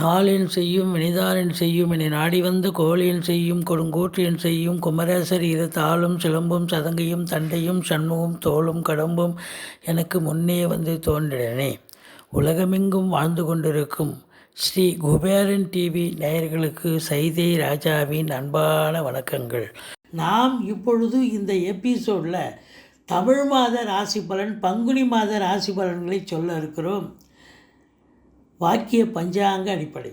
நாளின் செய்யும் வினிதானின் செய்யும் என நாடி வந்த கோழியின் செய்யும் கொடுங்கூற்றியன் செய்யும் குமரேசர் இரு தாளும் சிலம்பும் சதங்கையும் தண்டையும் சண்முகம் தோளும் கடம்பும் எனக்கு முன்னே வந்து தோன்றினே. உலகமெங்கும் வாழ்ந்து கொண்டிருக்கும் ஸ்ரீ குபேரன் டிவி நேயர்களுக்கு சைதை ராஜாவின் அன்பான வணக்கங்கள். நாம் இப்பொழுது இந்த எபிசோடில் தமிழ் மாத ராசி பலன், பங்குனி மாத ராசி பலன்களை சொல்ல இருக்கிறோம். வாக்கிய பஞ்சாங்க அடிப்படை,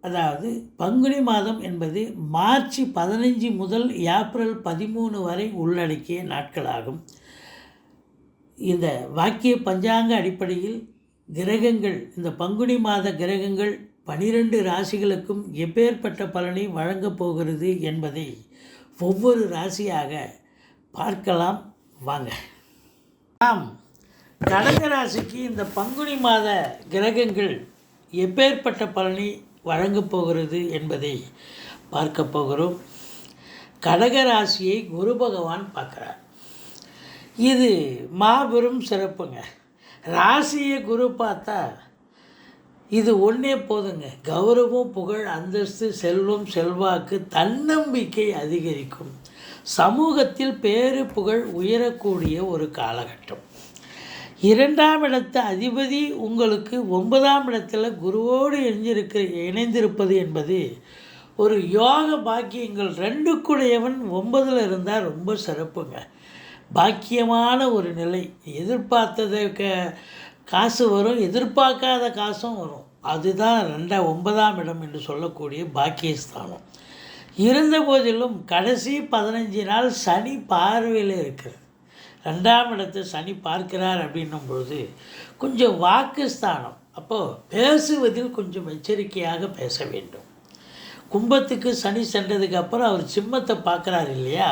அதாவது பங்குனி மாதம் என்பது மார்ச் 15 முதல் ஏப்ரல் 13 வரை உள்ளடக்கிய நாட்களாகும். இந்த வாக்கிய பஞ்சாங்க அடிப்படையில் கிரகங்கள், இந்த பங்குனி மாத கிரகங்கள் 12 ராசிகளுக்கும் எப்பேற்பட்ட பலனை வழங்கப் போகிறது என்பதை ஒவ்வொரு ராசியாக பார்க்கலாம் வாங்க. நாம் கடக ராசிக்கு இந்த பங்குனி மாத கிரகங்கள் எப்பேற்பட்ட பலனை வழங்கப் போகிறது என்பதை பார்க்க போகிறோம். கடக ராசியை குரு பகவான் பார்க்குறார். இது மாபெரும் சிறப்புங்க. ராசியை குரு பார்த்தா இது ஒன்றே போதுங்க. கௌரவம், புகழ், அந்தஸ்து, செல்வம், செல்வாக்கு, தன்னம்பிக்கை அதிகரிக்கும். சமூகத்தில் பேரு புகழ் உயரக்கூடிய ஒரு காலகட்டம். 2ஆம் இடத்து அதிபதி உங்களுக்கு 9ஆம் இடத்துல குருவோடு இணைந்திருப்பது என்பது ஒரு யோக பாக்கியங்கள். 2க்குடையவன் 9ல் இருந்தால் ரொம்ப சிறப்புங்க. பாக்கியமான ஒரு நிலை. எதிர்பார்த்தது காசு வரும், எதிர்பார்க்காத காசும் வரும். அதுதான் 9ஆம் இடம் என்று சொல்லக்கூடிய பாக்கியஸ்தானம். இருந்த போதிலும் கடைசி 15 நாள் சனி பார்வையில் இருக்கிறது. 2ஆம் இடத்தை சனி பார்க்கிறார் அப்படின்னும் பொழுது கொஞ்சம் வாக்குஸ்தானம். அப்போது பேசுவதில் கொஞ்சம் எச்சரிக்கையாக பேச வேண்டும். கும்பத்துக்கு சனி சென்றதுக்கு அப்புறம் அவர் சிம்மத்தை பார்க்குறார் இல்லையா?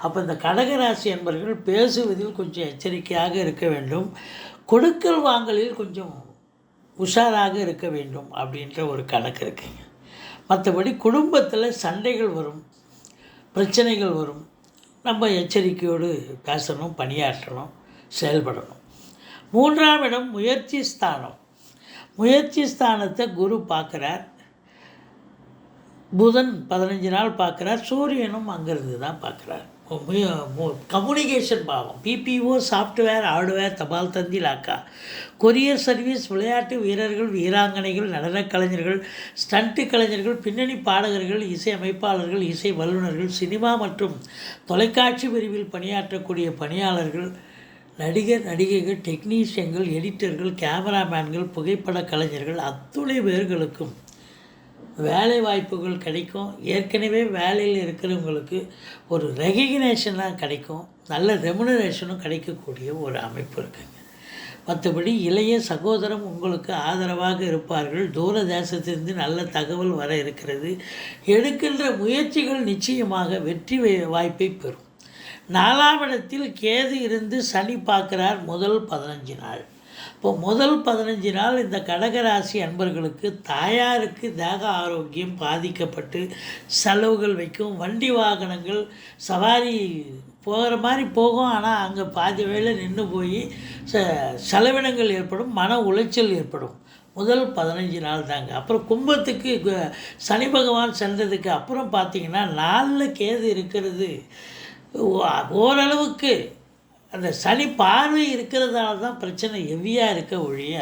அப்போ இந்த கடகராசி என்பவர்கள் பேசுவதில் கொஞ்சம் எச்சரிக்கையாக இருக்க வேண்டும். கொடுக்கல் வாங்கலில் கொஞ்சம் உஷாராக இருக்க வேண்டும் அப்படின்ற ஒரு கணக்கு இருக்குங்க. மற்றபடி குடும்பத்தில் சண்டைகள் வரும், பிரச்சனைகள் வரும். நம்ம எச்சரிக்கையோடு பேசணும், பணியாற்றணும், செயல்படணும். 3ஆம் இடம் முயற்சி ஸ்தானம். முயற்சி ஸ்தானத்தை குரு பார்க்குறார். புதன் 15 நாள் பார்க்குறார். சூரியனும் அங்கேருந்து தான் பார்க்குறார். கம்யூனிகேஷன் பாவம். பிபிஓ, சாஃப்ட்வேர், ஹார்ட்வேர், தபால் தந்தி, லாக்கா, கொரியர் சர்வீஸ், விளையாட்டு வீரர்கள், வீராங்கனைகள், நடனக் கலைஞர்கள், ஸ்டண்ட்டு கலைஞர்கள், பின்னணி பாடகர்கள், இசை அமைப்பாளர்கள், இசை வல்லுநர்கள், சினிமா மற்றும் தொலைக்காட்சி பிரிவில் பணியாற்றக்கூடிய பணியாளர்கள், நடிகர் நடிகைகள், டெக்னீஷியன்கள், எடிட்டர்கள், கேமராமேன்கள், புகைப்பட கலைஞர்கள், அத்துணை பேர்களுக்கும் வேலை வாய்ப்புகள் கிடைக்கும். ஏற்கனவே வேலையில் இருக்கிறவங்களுக்கு ஒரு ரெகக்னேஷனாக கிடைக்கும். நல்ல ரெமுனரேஷனும் கிடைக்கக்கூடிய ஒரு அமைப்பு இருக்குங்க. மற்றபடி இளைய சகோதரம் உங்களுக்கு ஆதரவாக இருப்பார்கள். தூர தேசத்திலிருந்து நல்ல தகவல் வர இருக்கிறது. எடுக்கின்ற முயற்சிகள் நிச்சயமாக வெற்றி வாய்ப்பை பெறும். 4ஆம் இடத்தில் கேது இருந்து சனி பார்க்கிறார் முதல் 15 நாள். இப்போ முதல் 15 நாள் இந்த கடகராசி அன்பர்களுக்கு தாயாருக்கு தேக ஆரோக்கியம் பாதிக்கப்பட்டு செலவுகள் வைக்கும். வண்டி வாகனங்கள் சவாரி போகிற மாதிரி போகும், ஆனால் அங்கே பாதி வேளை நின்று போய் செலவினங்கள் ஏற்படும், மன உளைச்சல் ஏற்படும். முதல் 15 நாள் தாங்க. அப்புறம் கும்பத்துக்கு சனி பகவான் சென்றதுக்கு அப்புறம் பார்த்திங்கன்னா 4ல் கேது இருக்கிறது ஓரளவுக்கு அந்த சனி பார்வை இருக்கிறதால தான் பிரச்சனை ஹெவியாக இருக்க ஒழிய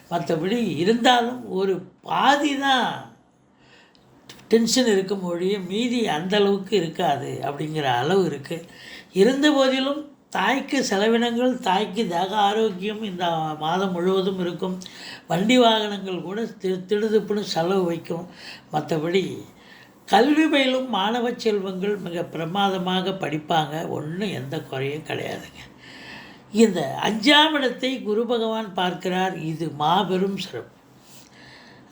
மற்றபடி இருந்தாலும் ஒரு பாதி தான் டென்ஷன் இருக்கும் ஒழிய மீதி அந்தளவுக்கு இருக்காது அப்படிங்கிற அளவு இருக்குது. இருந்த போதிலும் தாய்க்கு செலவினங்கள், தாய்க்கு தேக ஆரோக்கியம் இந்த மாதம் முழுவதும் இருக்கும். வண்டி வாகனங்கள் கூட திடுதிப்புன்னு செலவு வைக்கும். மற்றபடி கல்வி பயிலும் மாணவ செல்வங்கள் மிக பிரமாதமாக படிப்பாங்க. ஒன்றும் எந்த குறையும் கிடையாதுங்க. இந்த 5ஆம் இடத்தை குரு பகவான் பார்க்கிறார். இது மாபெரும் சிறப்பு.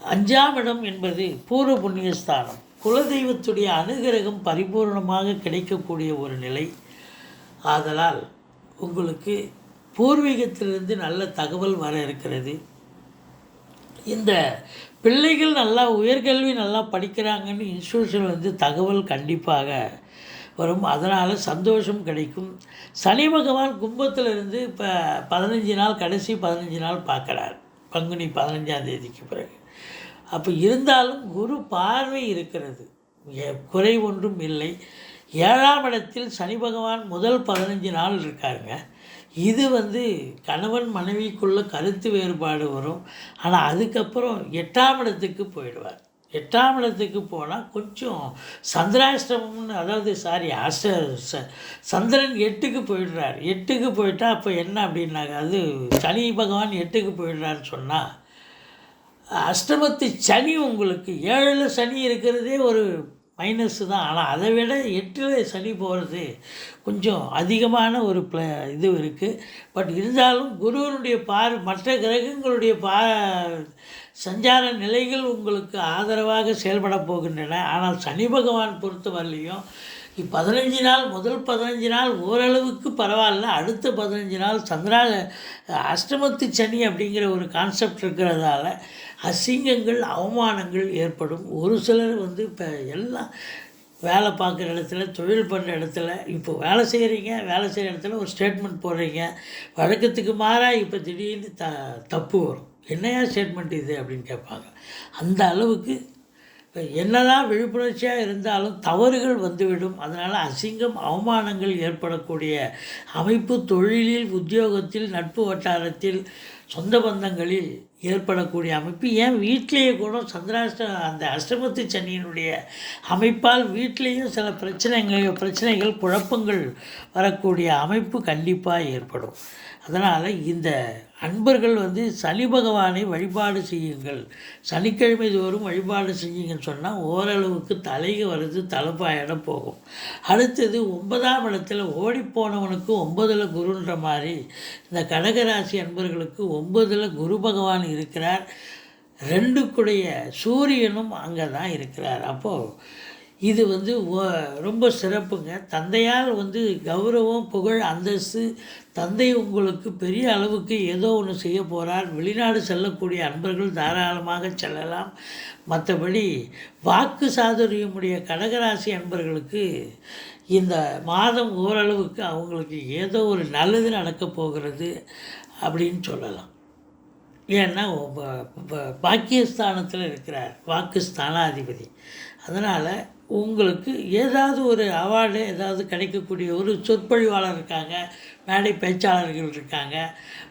5ஆம் இடம் என்பது பூர்வ புண்ணியஸ்தானம். குலதெய்வத்துடைய அனுகிரகம் பரிபூர்ணமாக கிடைக்கக்கூடிய ஒரு நிலை. ஆதலால் உங்களுக்கு பூர்வீகத்திலிருந்து நல்ல தகவல் வர இருக்கிறது. இந்த பிள்ளைகள் நல்லா உயர்கல்வி நல்லா படிக்கிறாங்கன்னு இன்ஸ்டியூஷன் தகவல் கண்டிப்பாக வரும். அதனால் சந்தோஷம் கிடைக்கும். சனி பகவான் கும்பத்திலிருந்து இப்போ 15 நாள், கடைசி 15 நாள் பார்க்குறார், பங்குனி 15ஆம் தேதிக்கு பிறகு. அப்போ இருந்தாலும் குரு பார்வை இருக்கிறது, குறை ஒன்றும் இல்லை. 7ஆம் இடத்தில் சனி பகவான் முதல் 15 நாள் இருக்காருங்க. இது கணவன் மனைவிக்குள்ள கருத்து வேறுபாடு வரும். ஆனால் அதுக்கப்புறம் 8ஆம் இடத்துக்கு போயிடுவார். 8ஆம் இடத்துக்கு போனால் கொஞ்சம் சந்திராஷ்டமம்னு, அதாவது சந்திரன் 8க்கு போயிடுறார். 8க்கு போயிட்டால் அப்போ என்ன அப்படின்னாங்க, அது சனி பகவான் 8க்கு போயிடுறாருன்னு சொன்னால், அஷ்டமத்து சனி உங்களுக்கு 7ல் சனி இருக்கிறதே ஒரு மைனஸ்ஸு தான். ஆனால் அதை விட 8ல் சனி போகிறது கொஞ்சம் அதிகமான ஒரு இது இருக்குது. பட் இருந்தாலும் குருவனுடைய மற்ற கிரகங்களுடைய சஞ்சார நிலைகள் உங்களுக்கு ஆதரவாக செயல்பட போகின்றன. ஆனால் சனி பகவான் பொறுத்த வரலையும் 15 நாள், முதல் 15 நாள் ஓரளவுக்கு பரவாயில்ல. அடுத்த 15 நாள் அஷ்டமத்து சனி அப்படிங்கிற ஒரு கான்செப்ட் இருக்கிறதால அசிங்கங்கள், அவமானங்கள் ஏற்படும். ஒரு சிலர் இப்போ எல்லாம் வேலை பார்க்குற இடத்துல, தொழில் பண்ணுற இடத்துல, இப்போ வேலை செய்கிற இடத்துல ஒரு ஸ்டேட்மெண்ட் போடுறீங்க, வழக்கத்துக்கு மாறாக இப்போ திடீர்னு தப்பு வரும். என்னையா ஸ்டேட்மெண்ட் இது அப்படின்னு கேட்பாங்க. அந்த அளவுக்கு என்னதான் விழிப்புணர்ச்சியாக இருந்தாலும் தவறுகள் வந்துவிடும். அதனால் அசிங்கம், அவமானங்கள் ஏற்படக்கூடிய அமைப்பு தொழிலில், உத்தியோகத்தில், நட்பு வட்டாரத்தில், சொந்த பந்தங்களில் ஏற்படக்கூடிய அமைப்பு. ஏன் வீட்டிலேயே கூட அந்த அஷ்டமத்து சனியினுடைய அமைப்பால் வீட்டிலேயும் சில பிரச்சனைகள், குழப்பங்கள் வரக்கூடிய அமைப்பு கண்டிப்பாக ஏற்படும். அதனால் இந்த அன்பர்கள் சனி பகவானை வழிபாடு செய்யுங்கள், சனிக்கிழமை தோறும் வழிபாடு செய்யுங்கன்னு சொன்னால் ஓரளவுக்கு தலைக்கு வருது, தலைப்பாயிட போகும். அடுத்தது 9ஆம் இடத்துல ஓடிப்போனவனுக்கு 9ல் குருன்ற மாதிரி இந்த கடகராசி அன்பர்களுக்கு 9ல் குரு பகவான் இருக்கிறார். 2க்குடைய சூரியனும் அங்கே தான் இருக்கிறார். அப்போது இது ரொம்ப சிறப்புங்க. தந்தையால் கௌரவம், புகழ், அந்தஸ்து, தந்தை உங்களுக்கு பெரிய அளவுக்கு ஏதோ ஒன்று செய்ய போகிறார். வெளிநாடு செல்லக்கூடிய அன்பர்கள் தாராளமாக செல்லலாம். மற்றபடி வாக்கு சாதுரியமுடைய கடகராசி அன்பர்களுக்கு இந்த மாதம் ஓரளவுக்கு அவங்களுக்கு ஏதோ ஒரு நல்லது நடக்கப் போகிறது அப்படின்னு சொல்லலாம். ஏன்னா பாக்கியஸ்தானத்தில் இருக்கிறார், வாக்கு ஸ்தானாதிபதி. அதனால் உங்களுக்கு ஏதாவது ஒரு அவார்டு ஏதாவது கிடைக்கக்கூடிய ஒரு சொற்பொழிவாளர் இருக்காங்க, மேடை பேச்சாளர்கள் இருக்காங்க,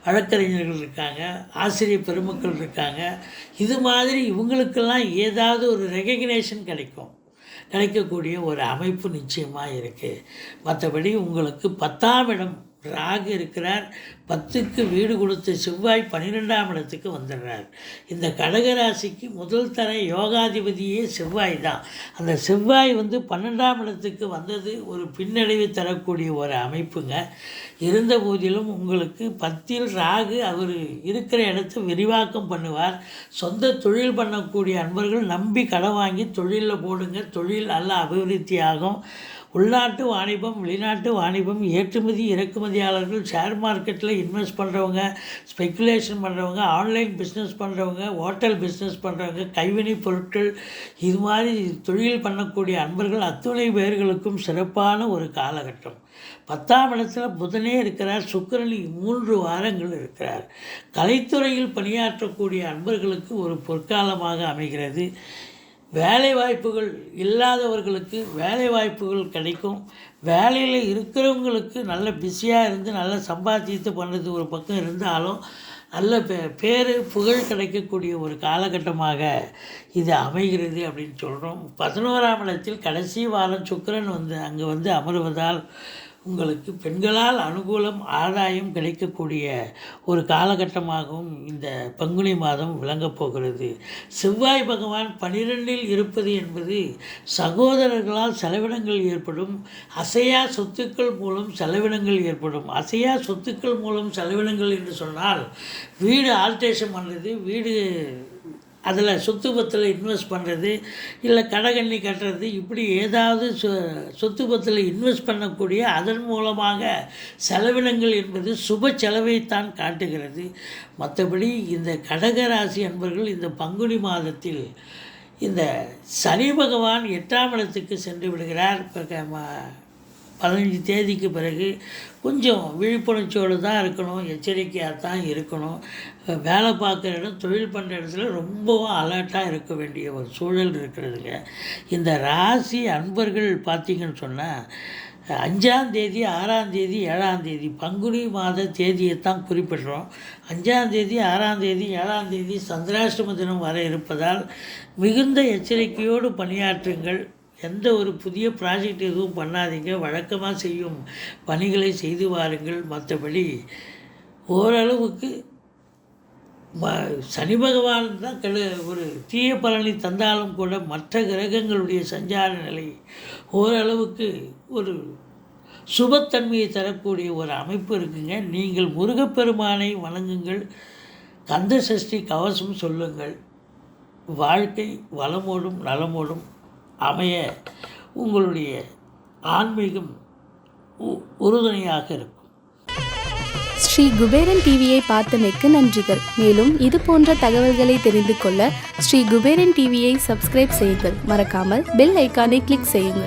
வழக்கறிஞர்கள் இருக்காங்க, ஆசிரியர் பெருமக்கள் இருக்காங்க. இது மாதிரி இவங்களுக்கெல்லாம் ஏதாவது ஒரு ரெகக்னேஷன் கிடைக்கக்கூடிய ஒரு அமைப்பு நிச்சயமாக இருக்குது. மற்றபடி உங்களுக்கு 10ஆம் இடம் ராகு இருக்கிறார். 10க்கு வீடு கொடுத்த செவ்வாய் 12ஆம் இடத்துக்கு வந்துடுறார். இந்த கடகராசிக்கு முதல் தர யோகாதிபதியே செவ்வாய் தான். அந்த செவ்வாய் 12ஆம் இடத்துக்கு வந்தது ஒரு பின்னடைவு தரக்கூடிய ஒரு அமைப்புங்க. இருந்த போதிலும் உங்களுக்கு 10ல் ராகு அவர் இருக்கிற இடத்த விரிவாக்கம் பண்ணுவார். சொந்த தொழில் பண்ணக்கூடிய அன்பர்கள் நம்பி கடன் வாங்கி தொழிலில் போடுங்க, தொழில் நல்ல அபிவிருத்தி ஆகும். உள்நாட்டு வாணிபம், வெளிநாட்டு வாணிபம், ஏற்றுமதி இறக்குமதியாளர்கள், ஷேர் மார்க்கெட்டில் இன்வெஸ்ட் பண்ணுறவங்க, ஸ்பெக்குலேஷன் பண்ணுறவங்க, ஆன்லைன் பிஸ்னஸ் பண்ணுறவங்க, ஹோட்டல் பிஸ்னஸ் பண்ணுறவங்க, கைவினை பொருட்கள், இது மாதிரி தொழில் பண்ணக்கூடிய அன்பர்கள் அத்துணை பேர்களுக்கும் சிறப்பான ஒரு காலகட்டம். 10ஆம் இடத்துல புதனே இருக்கிறார். சுக்கிரன் 3 வாரங்கள் இருக்கிறார். கலைத்துறையில் பணியாற்றக்கூடிய அன்பர்களுக்கு ஒரு பொற்காலமாக அமைகிறது. வேலை வாய்ப்புகள் இல்லாதவர்களுக்கு வேலை வாய்ப்புகள் கிடைக்கும். வேலையில் இருக்கிறவங்களுக்கு நல்ல பிஸியாக இருந்து நல்ல சம்பாதித்து பண்ணுறது ஒரு பக்கம் இருந்தாலும் நல்ல பேர் புகழ் கிடைக்கக்கூடிய ஒரு காலகட்டமாக இது அமைகிறது அப்படின்னு சொல்கிறோம். 11ஆம் இடத்தில் கடைசி வாரம் சுக்கிரன் அங்கே அமருவதால் உங்களுக்கு பெண்களால் அனுகூலம், ஆதாயம் கிடைக்கக்கூடிய ஒரு காலகட்டமாகவும் இந்த பங்குனி மாதம் விளங்கப் போகிறது. செவ்வாய் பகவான் 12ல் இருப்பது என்பது சகோதரர்களால் செலவினங்கள் ஏற்படும், அசையா சொத்துக்கள் மூலம் செலவினங்கள் ஏற்படும். அசையா சொத்துக்கள் மூலம் செலவினங்கள் என்று சொன்னால் வீடு ஆல்ட்ரேஷன் பண்ணுறது, வீடு அதில் சொத்து பத்தில் இன்வெஸ்ட் பண்ணுறது, இல்லை கடகண்ணி கட்டுறது, இப்படி ஏதாவது சொத்து பத்தில் இன்வெஸ்ட் பண்ணக்கூடிய அதன் மூலமாக செலவினங்கள் என்பது சுப செலவைத்தான் காட்டுகிறது. மற்றபடி இந்த கடகராசி அன்பர்கள் இந்த பங்குனி மாதத்தில் இந்த சனி பகவான் 8ஆம் இடத்துக்கு சென்று விடுகிறார். 15 தேதிக்கு பிறகு கொஞ்சம் விழிப்புணர்ச்சியோடு தான் இருக்கணும், எச்சரிக்கையாக தான் இருக்கணும். வேலை பார்க்குற இடம், தொழில் பண்ணுற இடத்துல ரொம்பவும் அலர்ட்டாக இருக்க வேண்டிய ஒரு சூழல் இருக்கிறதுங்க. இந்த ராசி அன்பர்கள் பார்த்திங்கன்னு சொன்னால் 5ஆம் தேதி, 6ஆம் தேதி, 7ஆம் தேதி பங்குனி மாத தேதியை தான் குறிப்பிடுறோம். 5ஆம் தேதி, 6ஆம் தேதி, 7ஆம் தேதி சந்திராஷ்டம தினம் வர இருப்பதால் மிகுந்த எச்சரிக்கையோடு பணியாற்றுங்கள். எந்த ஒரு புதிய ப்ராஜெக்ட் எதுவும் பண்ணாதீங்க, வழக்கமாக செய்யும் பணிகளை செய்து வாருங்கள். மற்றபடி ஓரளவுக்கு சனி பகவான் தான் ஒரு தீய பலனை தந்தாலும் கூட மற்ற கிரகங்களுடைய சஞ்சார நிலை ஓரளவுக்கு ஒரு சுபத்தன்மையை தரக்கூடிய ஒரு அமைப்பு இருக்குங்க. நீங்கள் முருகப்பெருமானை வணங்குங்கள், கந்த சஷ்டி கவசம் சொல்லுங்கள். வாழ்க்கை வளமோடும் நலமோடும் அமைய உங்களுடைய ஆன்மீகம் உறுதுணையாக இருக்கும். ஸ்ரீ குபேரன் டிவியை பார்த்தமைக்கு நன்றிகள். மேலும் இது போன்ற தகவல்களை தெரிந்து கொள்ள ஸ்ரீ குபேரன் டிவியை சப்ஸ்கிரைப் செய்யுங்கள். மறக்காமல் பெல் ஐக்கானை கிளிக் செய்யுங்கள்.